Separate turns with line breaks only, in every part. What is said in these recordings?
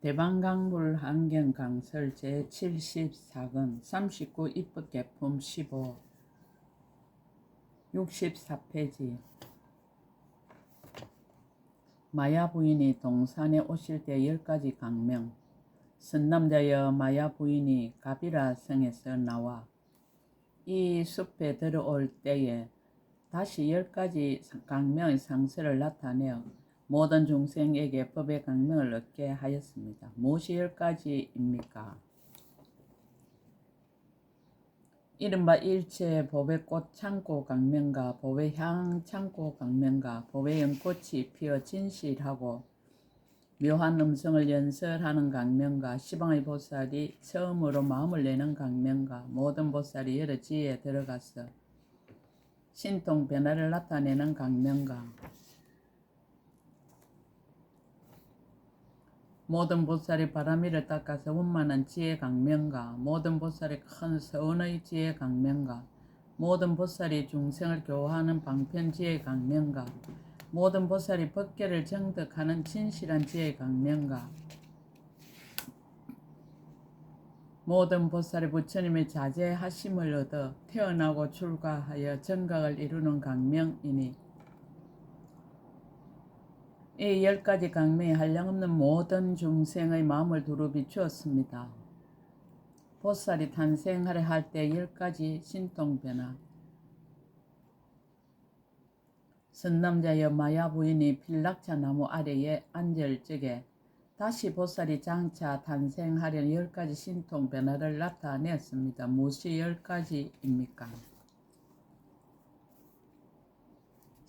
대방강물 환경강설 제74권 39 입법 개품 15 64페이지. 마야 부인이 동산에 오실 때 10가지 강명. 선남자여 마야 부인이 가비라 성에서 나와 이 숲에 들어올 때에 다시 10가지 강명의 상세를 나타내어 모든 중생에게 법의 강명을 얻게 하였습니다. 무엇이 10가지입니까? 이른바 일체 법의 꽃 창고 강명과 법의 향 창고 강명과 법의 연꽃이 피어 진실하고 묘한 음성을 연설하는 강명과 시방의 보살이 처음으로 마음을 내는 강명과 모든 보살이 여러 지혜에 들어가서 신통 변화를 나타내는 강명과 모든 보살이 바람이를 닦아서 원만한 지혜 강명과 모든 보살이 큰 서원의 지혜 강명과 모든 보살이 중생을 교화하는 방편 지혜 강명과 모든 보살이 법계를 정득하는 진실한 지혜 강명과 모든 보살이 부처님의 자제하심을 얻어 태어나고 출가하여 정각을 이루는 강명이니 이 10가지 강명이 한량없는 모든 중생의 마음을 두루 비추었습니다. 보살이 탄생하려 할 때 10가지 신통변화. 선남자여 마야 부인이 필락차 나무 아래에 앉을 적에 다시 보살이 장차 탄생하려는 10가지 신통변화를 나타내었습니다. 무엇이 10가지입니까?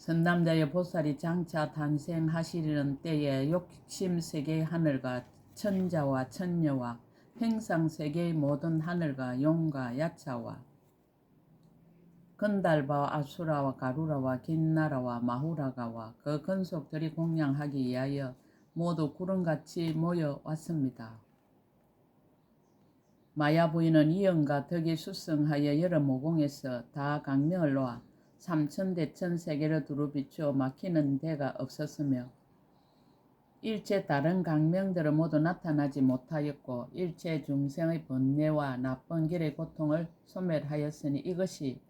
선남자의 보살이 장차 탄생하시려는 때에 욕심세계의 하늘과 천자와 천녀와 행상세계의 모든 하늘과 용과 야차와 건달바와 아수라와 가루라와 긴나라와 마후라가와 그 근속들이 공양하기 위하여 모두 구름같이 모여왔습니다. 마야 부인은 이연과 덕이 수성하여 여러 모공에서 다 강명을 놓아 삼천대천 세계를 두루 비추어 막히는 데가 없었으며 일체 다른 강명들은 모두 나타나지 못하였고 일체 중생의 번뇌와 나쁜 길의 고통을 소멸하였으니 이것이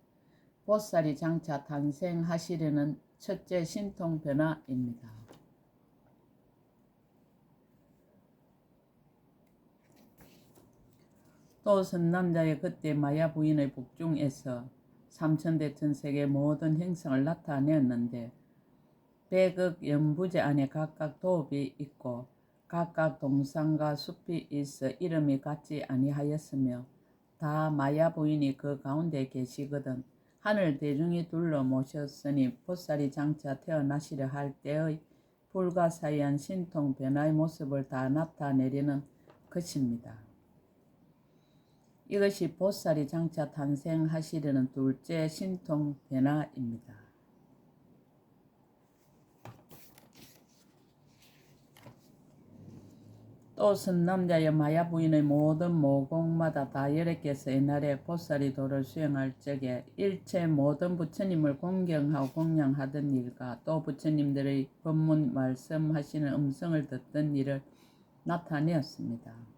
보살이 장차 탄생하시려는 첫째 신통변화입니다. 또 선남자의 그때 마야 부인의 복중에서 삼천대천세계 모든 행성을 나타내었는데 백억 연부제 안에 각각 도읍이 있고 각각 동산과 숲이 있어 이름이 같지 아니하였으며 다 마야 부인이 그 가운데 계시거든 하늘 대중이 둘러 모셨으니 보살이 장차 태어나시려 할 때의 불가사의한 신통 변화의 모습을 다 나타내려는 것입니다. 이것이 보살이 장차 탄생하시려는 둘째 신통 변화입니다. 또 선남자여 마야 부인의 모든 모공마다 다 여러 개서 옛날에 보살이 도를 수행할 적에 일체 모든 부처님을 공경하고 공양하던 일과 또 부처님들의 법문 말씀하시는 음성을 듣던 일을 나타내었습니다.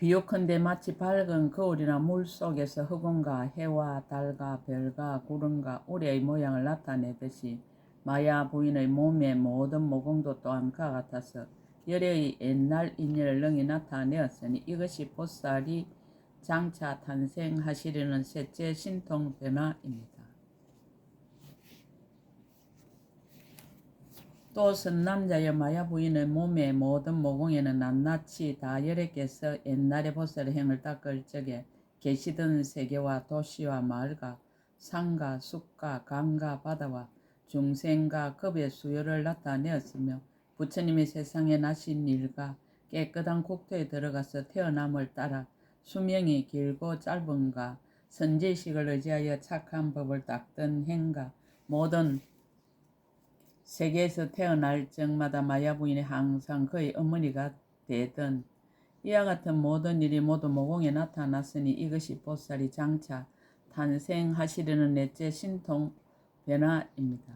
비유컨대 마치 밝은 거울이나 물 속에서 흑운과 해와 달과 별과 구름과 우레의 모양을 나타내듯이 마야 부인의 몸의 모든 모공도 또한 그와 같아서 열의 옛날 인연을 능히 나타내었으니 이것이 보살이 장차 탄생하시려는 셋째 신통 변화입니다. 또 선남자여 마야 부인의 몸의 모든 모공에는 낱낱이 다 여러 개서 옛날에 보살의 행을 닦을 적에 계시던 세계와 도시와 마을과 산과 숲과 강과 바다와 중생과 급의 수요를 나타내었으며 부처님이 세상에 나신 일과 깨끗한 국토에 들어가서 태어남을 따라 수명이 길고 짧은가 선지식을 의지하여 착한 법을 닦던 행과 모든 세계에서 태어날 적마다 마야 부인이 항상 그의 어머니가 되던 이와 같은 모든 일이 모두 모공에 나타났으니 이것이 보살이 장차 탄생하시려는 넷째 신통 변화입니다.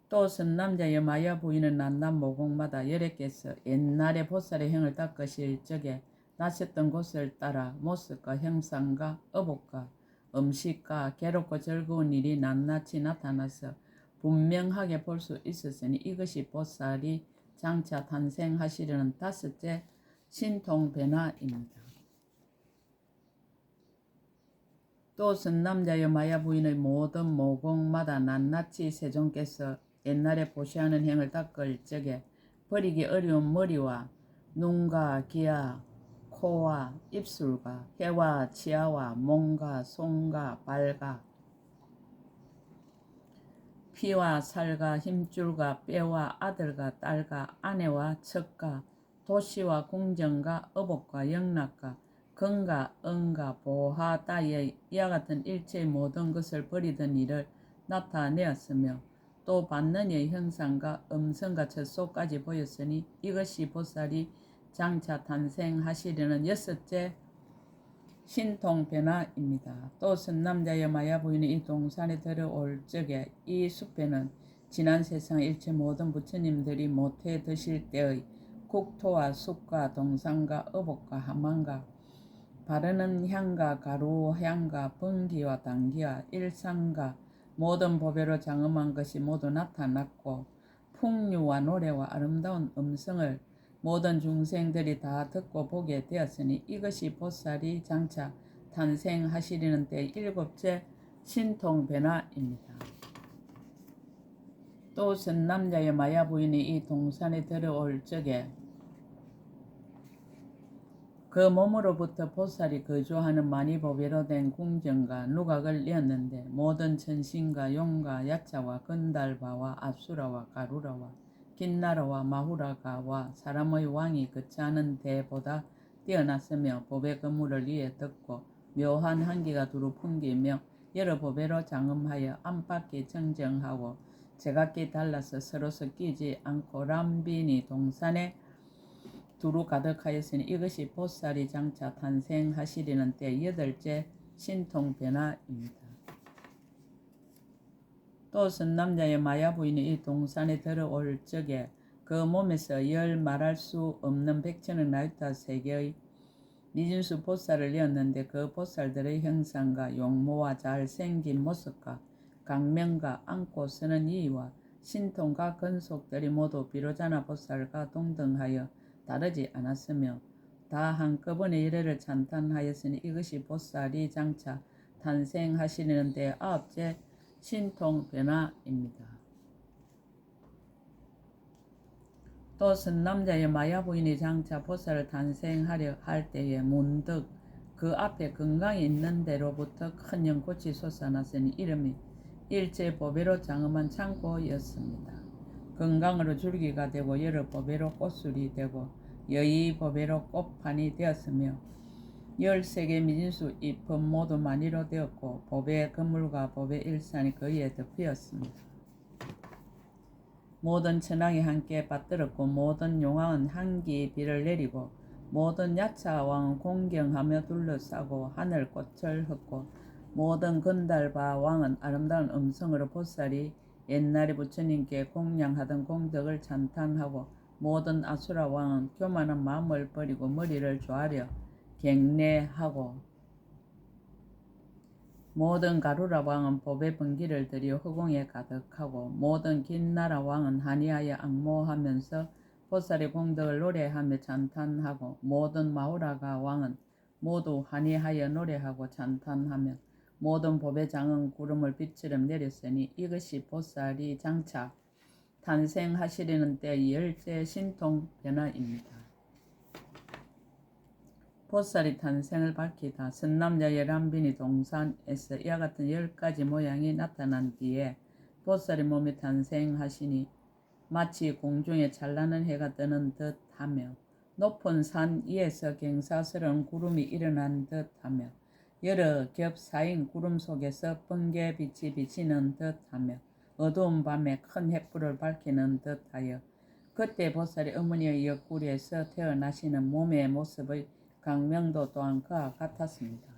또 선남자여 마야 부인은 난남 모공마다 여래께서 옛날에 보살의 형을 닦으실 적에 나셨던 곳을 따라 모습과 형상과 어복과 음식과 괴롭고 즐거운 일이 낱낱이 나타나서 분명하게 볼 수 있었으니 이것이 보살이 장차 탄생하시려는 다섯째 신통변화입니다. 또 선남자여 마야 부인의 모든 모공마다 낱낱이 세존께서 옛날에 보시하는 행을 닦을 적에 버리기 어려운 머리와 눈과 귀와 코와 입술과 혀와 치아와 몸과 손과 발과 피와 살과 힘줄과 뼈와 아들과 딸과 아내와 척과 도시와 궁정과 어복과 영락과 건과 은과 보화 따위의 이와 같은 일체의 모든 것을 버리던 일을 나타내었으며 또 받는 이의 형상과 음성과 젖소까지 보였으니 이것이 보살이 장차 탄생하시려는 여섯째 신통변화입니다. 또 선남자여 마야 부인이 이 동산에 들어올 적에 이 숲에는 지난 세상 일체 모든 부처님들이 모태 드실 때의 국토와 숲과 동산과 어복과 하만과 바르는 향과 가루 향과 번기와 당기와 일상과 모든 보배로 장엄한 것이 모두 나타났고 풍류와 노래와 아름다운 음성을 모든 중생들이 다 듣고 보게 되었으니 이것이 보살이 장차 탄생하시려는 때 일곱째 신통변화입니다. 또 선남자의 마야 부인이 이 동산에 들어올 적에 그 몸으로부터 보살이 거주하는 많이 보배로 된 궁정과 누각을 이었는데 모든 천신과 용과 야차와 건달바와 압수라와 가루라와 긴나라와 마후라가와 사람의 왕이 거처하는 데보다 뛰어났으며 보배 건물을 위에 덮고 묘한 향기가 두루 풍기며 여러 보배로 장엄하여 안팎이 정정하고 제각기 달라서 서로 섞이지 않고 람빈이 동산에 두루 가득하였으니 이것이 보살이 장차 탄생하시려는 때 여덟째 신통변화입니다. 또 선남자의 마야 부인이 이 동산에 들어올 적에 그 몸에서 열 말할 수 없는 백천의 나유타 세계의 미진수 보살을 이었는데 그 보살들의 형상과 용모와 잘생긴 모습과 강명과 안고 서는 이와 신통과 건속들이 모두 비로자나 보살과 동등하여 다르지 않았으며 다 한꺼번에 열애를 찬탄하였으니 이것이 보살이 장차 탄생하시려는 데 아홉째 신통변화입니다. 또 선남자의 마야 부인이 장차 보살을 탄생하려 할 때에 문득 그 앞에 건강이 있는 데로부터 큰 연꽃이 솟아났으니 이름이 일체 보배로 장엄한 창고였습니다. 건강으로 줄기가 되고 여러 보배로 꽃술이 되고 여의 보배로 꽃판이 되었으며 13개 미진수 잎은 모두 만이로 되었고 보배 건물과 보배 일산이 그위에 덮였습니다. 모든 천왕이 함께 받들었고 모든 용왕은 향기 비를 내리고 모든 야차왕은 공경하며 둘러싸고 하늘꽃을 흩고 모든 건달바 왕은 아름다운 음성으로 보살이 옛날에 부처님께 공양하던功德을 찬탄하고 모든 아수라 왕은 교만한 마음을 버리고 머리를 조아려 경례하고 모든 가루라 왕은 보배 번기를 들여 허공에 가득하고 모든 긴나라 왕은 한이하여 악모하면서 보살의功德을 노래하며 찬탄하고 모든 마우라가 왕은 모두 한이하여 노래하고 찬탄하며 모든 보배장은 구름을 빛처럼 내렸으니 이것이 보살이 장차 탄생하시려는 때 열째 신통변화입니다. 보살이 탄생을 밝히다 선남자 열한빈이 동산에서 이와 같은 10가지 모양이 나타난 뒤에 보살이 몸에 탄생하시니 마치 공중에 찬란한 해가 뜨는 듯하며 높은 산 위에서 경사스러운 구름이 일어난 듯하며 여러 겹 쌓인 구름 속에서 번개빛이 비치는 듯하며 어두운 밤에 큰 횃불을 밝히는 듯하여 그때 보살이 어머니의 옆구리에서 태어나시는 몸의 모습의 강명도 또한 그와 같았습니다.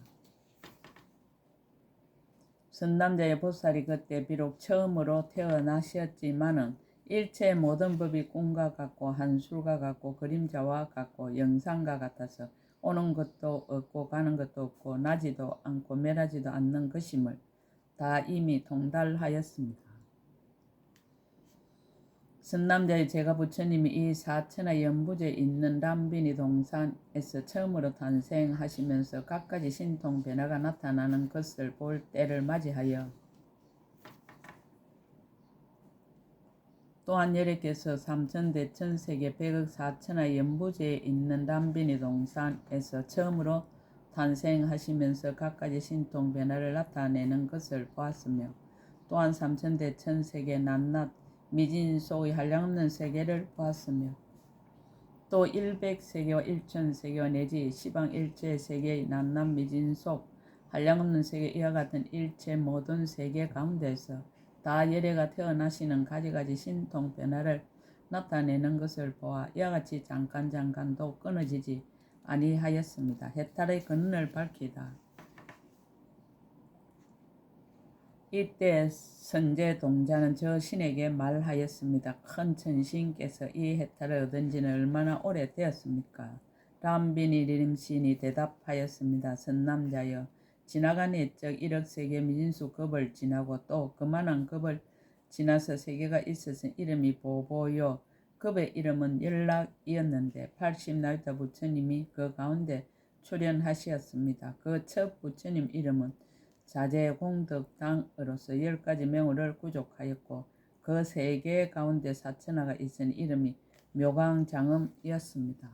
선남자의 보살이 그때 비록 처음으로 태어나셨지만은 일체 모든 법이 꿈과 같고 한술과 같고 그림자와 같고 영상과 같아서 오는 것도 없고 가는 것도 없고 나지도 않고 멸하지도 않는 것임을 다 이미 통달하였습니다. 선남자의 제가 부처님이 이 사천하 연부제에 있는 람비니 동산에서 처음으로 탄생하시면서 갖가지 신통 변화가 나타나는 것을 볼 때를 맞이하여 또한 여래께서 삼천대천세계 백억 사천하 연부제에 있는 람비니 동산에서 처음으로 탄생하시면서 갖가지 신통 변화를 나타내는 것을 보았으며 또한 삼천대천세계 낱낱 미진 속의 한량없는 세계를 보았으며 또 일백세계와 일천세계와 내지 시방일체 세계의 낱낱 미진 속 한량없는 세계 이와 같은 일체 모든 세계 가운데서 다 열애가 태어나시는 가지가지 신통 변화를 나타내는 것을 보아 이와 같이 잠깐도 끊어지지 아니하였습니다. 해탈의 근원을 밝히다. 이때 선제 동자는 저 신에게 말하였습니다. 큰 천신께서 이 해탈을 얻은 지는 얼마나 오래 되었습니까? 람비니 림신이 대답하였습니다. 선남자여, 지나간 옛적 1억 세계 미진수 급을 지나고 또 그만한 급을 지나서 세계가 있었은 이름이 보보요. 급의 이름은 연락이었는데 80나이터 부처님이 그 가운데 출현하시었습니다. 그 첫 부처님 이름은 자제공덕당으로서 10가지 명호를 구족하였고 그 세계 가운데 사천하가 있은 이름이 묘강장엄이었습니다.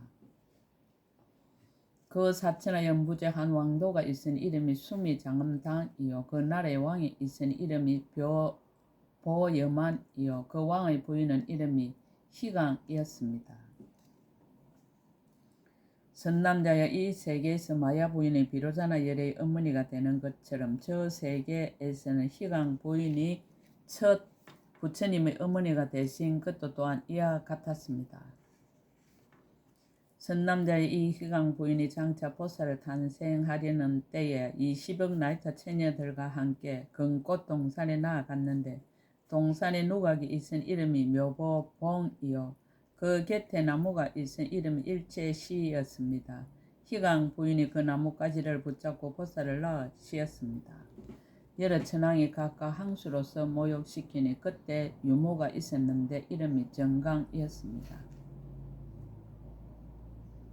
그 사천하 연부제 한 왕도가 있은 이름이 수미장엄당이요 그 나라의 왕이 있은 이름이 보여만이요 그 왕의 부인은 이름이 희강이었습니다. 선남자여, 이 세계에서 마야 부인의 비로자나 열의 어머니가 되는 것처럼 저 세계에서는 희강 부인이 첫 부처님의 어머니가 되신 것도 또한 이와 같았습니다. 선남자의 이 희강 부인이 장차 보살을 탄생하려는 때에 20억 나이터 처녀들과 함께 금꽃 동산에 나아갔는데 동산에 누각이 있은 이름이 묘보봉이요 그 곁에 나무가 있은 이름이 일체시였습니다. 희강 부인이 그 나뭇가지를 붙잡고 보살을 낳으시었습니다. 여러 천왕이 각각 항수로서 모욕시키니 그때 유모가 있었는데 이름이 정강이었습니다.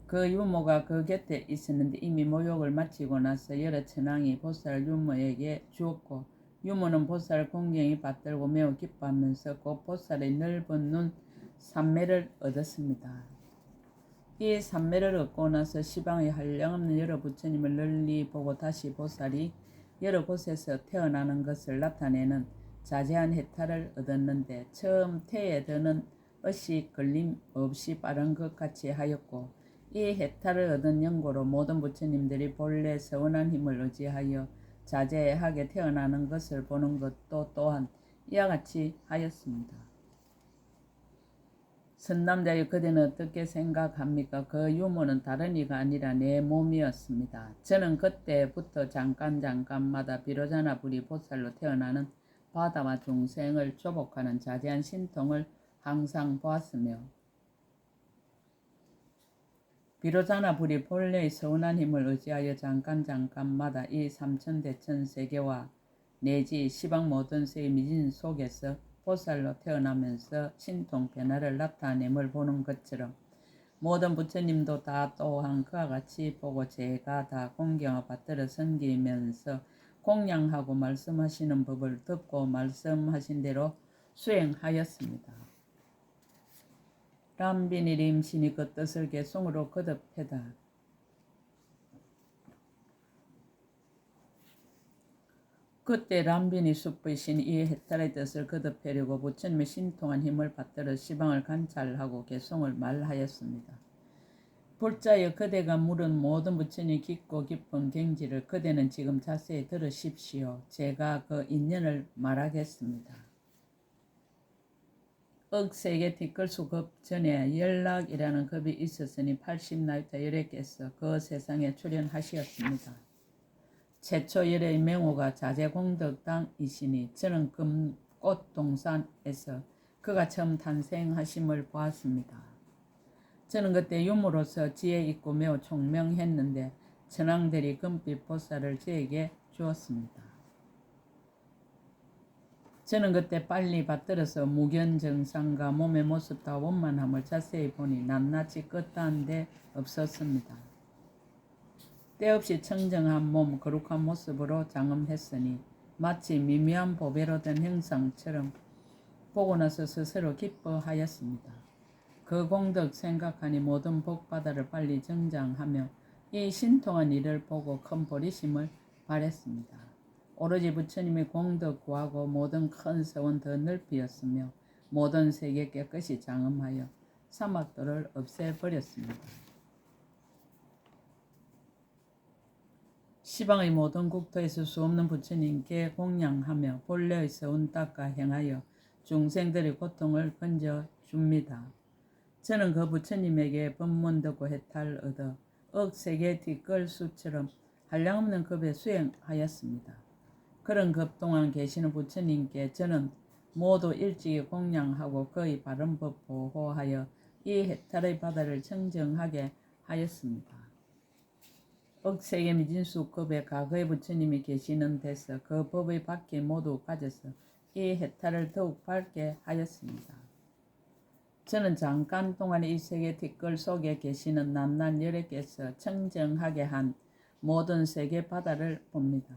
그 유모가 그 곁에 있었는데 이미 모욕을 마치고 나서 여러 천왕이 보살 유모에게 주었고 유모는 보살 공경히 받들고 매우 기뻐하면서 그 보살의 넓은 눈 삼매를 얻었습니다. 이 삼매를 얻고 나서 시방의 한량없는 여러 부처님을 널리 보고 다시 보살이 여러 곳에서 태어나는 것을 나타내는 자세한 해탈을 얻었는데 처음 태에 드는 의식 걸림 없이 빠른 것 같이 하였고 이 해탈을 얻은 연고로 모든 부처님들이 본래 서운한 힘을 의지하여 자제하게 태어나는 것을 보는 것도 또한 이와 같이 하였습니다. 선남자여, 그대는 어떻게 생각합니까? 그 유모는 다른 이가 아니라 내 몸이었습니다. 저는 그때부터 잠깐마다 비로자나 불이 보살로 태어나는 바다와 중생을 조복하는 자제한 신통을 항상 보았으며 비로자나 불이 본래의 서운한 힘을 의지하여 잠깐마다 이 삼천대천세계와 내지 시방 모든 세의 미진 속에서 보살로 태어나면서 신통 변화를 나타냄을 보는 것처럼 모든 부처님도 다 또한 그와 같이 보고 제가 다 공경을 받들어 섬기면서 공양하고 말씀하시는 법을 듣고 말씀하신 대로 수행하였습니다. 람비니 림신이 그 뜻을 개송으로 거듭해다. 그때 람비니 숲의 이 해탈의 뜻을 거듭하려고 부처님의 신통한 힘을 받들어 시방을 관찰하고 개송을 말하였습니다. 불자여, 그대가 물은 모든 부처님의 깊고 깊은 경지를 그대는 지금 자세히 들으십시오. 제가 그 인연을 말하겠습니다. 억세계 티끌수 급 전에 연락이라는 급이 있었으니 80나이터 열애께서 그 세상에 출현하시었습니다. 최초 열의 명호가 자제공덕당이시니 저는 금꽃동산에서 그가 처음 탄생하심을 보았습니다. 저는 그때 유무로서 지혜 있고 매우 총명했는데 천황들이 금빛 보살을 저에게 주었습니다. 저는 그때 빨리 받들어서 무견정상과 몸의 모습과 원만함을 자세히 보니 낱낱이 끝다한 데 없었습니다. 때없이 청정한 몸, 거룩한 모습으로 장엄했으니 마치 미미한 보배로 된 형상처럼 보고 나서 스스로 기뻐하였습니다. 그 공덕 생각하니 모든 복바다를 빨리 정장하며 이 신통한 일을 보고 큰 보리심을 발했습니다. 오로지 부처님의 공덕 구하고 모든 큰 세원 더 넓히었으며 모든 세계 깨끗이 장엄하여 사막도를 없애버렸습니다. 시방의 모든 국토에서 수없는 부처님께 공양하며 본래의 세운 닦아 행하여 중생들의 고통을 건져줍니다. 저는 그 부처님에게 법문 듣고 해탈 얻어 억세계 뒷걸수처럼 한량없는 급에 수행하였습니다. 그런 급 동안 계시는 부처님께 저는 모두 일찍이 공양하고 그의 바른 법 보호하여 이 해탈의 바다를 청정하게 하였습니다. 억세계 미진수급의 과거의 부처님이 계시는 데서 그 법의 바퀴 모두 가져서 이 해탈을 더욱 밝게 하였습니다. 저는 잠깐 동안 이 세계 뒷걸 속에 계시는 낱낱 열애께서 청정하게 한 모든 세계 바다를 봅니다.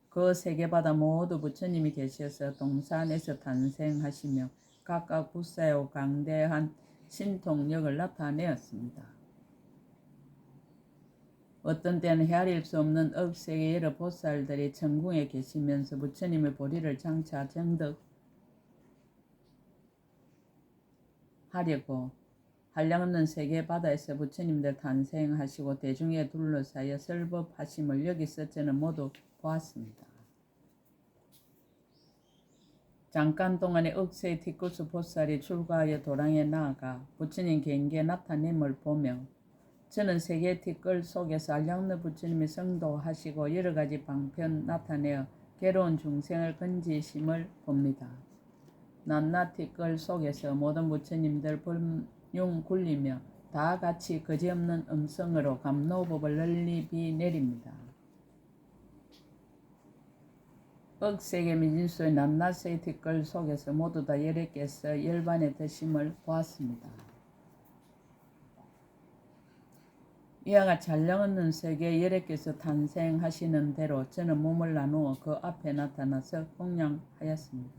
그 세계 바다 모두 부처님이 계셔서 동산에서 탄생하시며 각각 부사요 강대한 신통력을 나타내었습니다. 어떤 때는 헤아릴 수 없는 억세계 여러 보살들이 천궁에 계시면서 부처님의 보리를 장차 정덕하려고 한량없는 세계 바다에서 부처님들 탄생하시고 대중에 둘러싸여 설법하심을 여기서 저는 모두 보았습니다. 잠깐 동안에 억세의 뒷구수 보살이 출가하여 도랑에 나아가 부처님 경계에 나타냄을 보며 저는 세계 뒷걸 속에서 한량없는 부처님이 성도하시고 여러가지 방편 나타내어 괴로운 중생을 건지심을 봅니다. 낱낱 뒷걸 속에서 모든 부처님들 불용 굴리며 다 같이 거지없는 음성으로 감노법을 널리 비내립니다. 억세계 미진수의 낱낱의 뒷걸 속에서 모두 다 열애께서 열반에 드심을 보았습니다. 이와 같이 한량없는 세계 열애께서 탄생하시는 대로 저는 몸을 나누어 그 앞에 나타나서 공양하였습니다.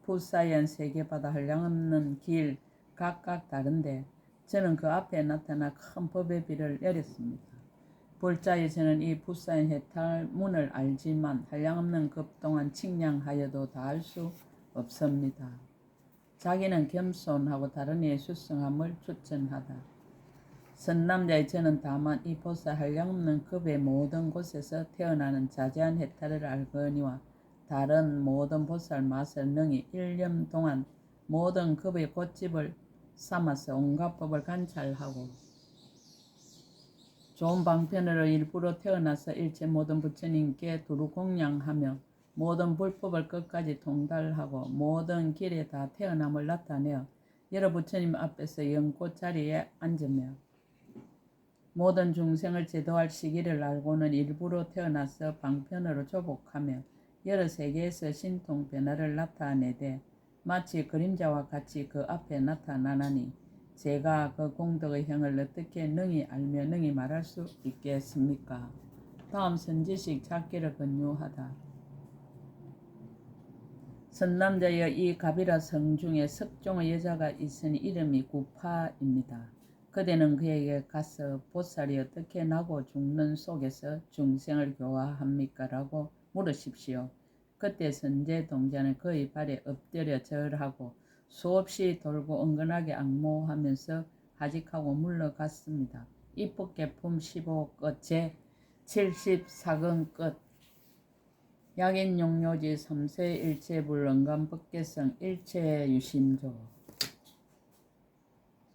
푸사연 세계바다 한량없는 길 각각 다른데 저는 그 앞에 나타나 큰 법의 비를 내렸습니다. 불자에 저는 이 푸사연 해탈문을 알지만 한량없는 급 동안 칭량하여도 다 알 수 없습니다. 자기는 겸손하고 다른 이의 수성함을 추천하다. 선남자의 저는 다만 이 보살 한량없는 급의 모든 곳에서 태어나는 자제한 해탈을 알거니와 다른 모든 보살 맛을 능히 1년 동안 모든 급의 꽃집을 삼아서 온갖 법을 관찰하고 좋은 방편으로 일부러 태어나서 일체 모든 부처님께 두루 공양하며 모든 불법을 끝까지 통달하고 모든 길에 다 태어남을 나타내어 여러 부처님 앞에서 연꽃 자리에 앉으며 모든 중생을 제도할 시기를 알고는 일부러 태어나서 방편으로 조복하며 여러 세계에서 신통 변화를 나타내되 마치 그림자와 같이 그 앞에 나타나나니 제가 그 공덕의 형을 어떻게 능히 알며 능히 말할 수 있겠습니까? 다음 선지식 찾기를 권유하다. 선남자여 이 가비라 성 중에 석종의 여자가 있으니 이름이 구파입니다. 그대는 그에게 가서 보살이 어떻게 나고 죽는 속에서 중생을 교화합니까? 라고 물으십시오. 그때 선제 동자는 그의 발에 엎드려 절하고 수없이 돌고 은근하게 악모하면서 하직하고 물러갔습니다. 입법계품 15끝 제 74근 끝 약인용료지 3세 일체불능감 법계성 일체유심조